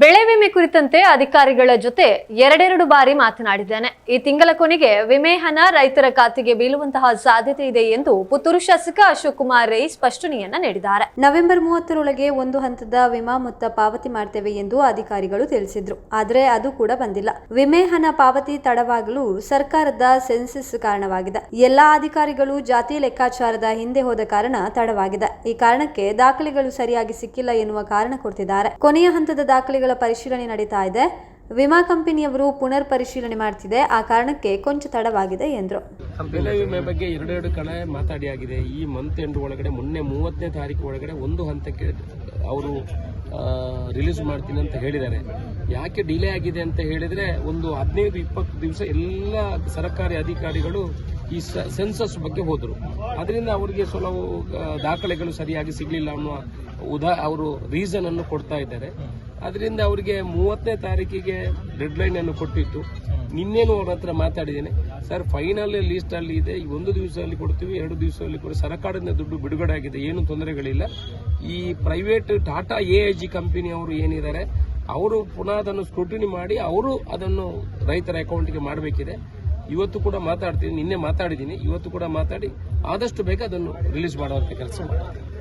ಬೆಳೆ ವಿಮೆ ಕುರಿತಂತೆ ಅಧಿಕಾರಿಗಳ ಜೊತೆ ಎರಡೆರಡು ಬಾರಿ ಮಾತನಾಡಿದ್ದೇನೆ. ಈ ತಿಂಗಳ ಕೊನೆಗೆ ವಿಮೆ ಹಣ ರೈತರ ಖಾತೆಗೆ ಬೀಳುವಂತಹ ಸಾಧ್ಯತೆ ಇದೆ ಎಂದು ಪುತ್ತೂರು ಶಾಸಕ ಅಶೋಕ್ ಕುಮಾರ್ ರೈ ಸ್ಪಷ್ಟನೆಯನ್ನ ನೀಡಿದ್ದಾರೆ. ನವೆಂಬರ್ 30ರೊಳಗೆ ಒಂದು ಹಂತದ ವಿಮಾ ಮೊತ್ತ ಪಾವತಿ ಮಾಡ್ತೇವೆ ಎಂದು ಅಧಿಕಾರಿಗಳು ತಿಳಿಸಿದ್ರು. ಆದರೆ ಅದು ಕೂಡ ಬಂದಿಲ್ಲ. ವಿಮೆ ಹಣ ಪಾವತಿ ತಡವಾಗಲು ಸರ್ಕಾರದ ಸೆನ್ಸಸ್ ಕಾರಣವಾಗಿದೆ. ಎಲ್ಲಾ ಅಧಿಕಾರಿಗಳು ಜಾತಿ ಲೆಕ್ಕಾಚಾರದ ಹಿಂದೆ ಹೋದ ಕಾರಣ ತಡವಾಗಿದೆ. ಈ ಕಾರಣಕ್ಕೆ ದಾಖಲೆಗಳು ಸರಿಯಾಗಿ ಸಿಕ್ಕಿಲ್ಲ ಎನ್ನುವ ಕಾರಣ ಕೊಡ್ತಿದ್ದಾರೆ. ಕೊನೆಯ ಹಂತದ ದಾಖಲೆಗಳ ಪರಿಶೀಲನೆ ನಡೀತಾ ಇದೆ. ವಿಮಾ ಕಂಪನಿಯವರು ಪುನರ್ ಪರಿಶೀಲನೆ ಮಾಡ್ತಿದೆ. ಆ ಕಾರಣಕ್ಕೆ ಕೊಂಚ ತಡವಾಗಿದೆ ಎಂದರು. ಬೆಳೆ ವಿಮೆ ಬಗ್ಗೆ ಎರಡೆರಡು ಕಡೆ ಮಾತಾಡಿ ಆಗಿದೆ. ಈ ಮಂತ್ ಎಂಡ್ ಒಳಗಡೆ ಮೊನ್ನೆ 30ನೇ ತಾರೀಕು ಒಳಗಡೆ ಒಂದು ಹಂತಕ್ಕೆ ಅವರು ರಿಲೀಸ್ ಮಾಡ್ತೀನಿ ಅಂತ ಹೇಳಿದ್ದಾರೆ. ಯಾಕೆ ಡಿಲೇ ಆಗಿದೆ ಅಂತ ಹೇಳಿದ್ರೆ ಒಂದು 15-20 ದಿವಸ ಎಲ್ಲ ಸರ್ಕಾರಿ ಅಧಿಕಾರಿಗಳು ಈ ಸೆನ್ಸಸ್ ಬಗ್ಗೆ ಹೋದರು. ಅದರಿಂದ ಅವರಿಗೆ ಕೆಲವು ದಾಖಲೆಗಳು ಸರಿಯಾಗಿ ಸಿಗಲಿಲ್ಲ ಅನ್ನುವ ಅವರು ರೀಸನ್ ಅನ್ನು ಕೊಡ್ತಾ ಇದ್ದಾರೆ. ಅದರಿಂದ ಅವರಿಗೆ 30ನೇ ತಾರೀಕಿಗೆ ಡೆಡ್ ಲೈನ್ ಅನ್ನು ಕೊಟ್ಟಿತ್ತು. ನಿನ್ನೇನು ಅವ್ರ ಹತ್ರ ಮಾತಾಡಿದ್ದೇನೆ. ಸರ್, ಫೈನಲ್ ಲೀಸ್ಟ್ ಅಲ್ಲಿ ಇದೆ, ಈ 1 ದಿವಸದಲ್ಲಿ ಕೊಡ್ತೀವಿ, 2 ದಿವಸದಲ್ಲಿ ಕೊಡಿ, ಸರ್ಕಾರದಿಂದ ದುಡ್ಡು ಬಿಡುಗಡೆ ಆಗಿದೆ, ಏನು ತೊಂದರೆಗಳಿಲ್ಲ. ಈ ಪ್ರೈವೇಟ್ ಟಾಟಾ AIG ಕಂಪನಿಯವರು ಏನಿದ್ದಾರೆ ಅವರು ಪುನಃ ಅದನ್ನು ಸ್ಕ್ರೂಟಿನಿ ಮಾಡಿ ಅವರು ಅದನ್ನು ರೈತರ ಅಕೌಂಟ್ಗೆ ಮಾಡಬೇಕಿದೆ. ಇವತ್ತು ಕೂಡ ಮಾತಾಡ್ತೀನಿ, ನಿನ್ನೆ ಮಾತಾಡಿದ್ದೀನಿ, ಇವತ್ತು ಕೂಡ ಮಾತಾಡಿ ಆದಷ್ಟು ಬೇಗ ಅದನ್ನು ರಿಲೀಸ್ ಮಾಡುವಂತ ಕೆಲಸ ಮಾಡ್ತೀನಿ.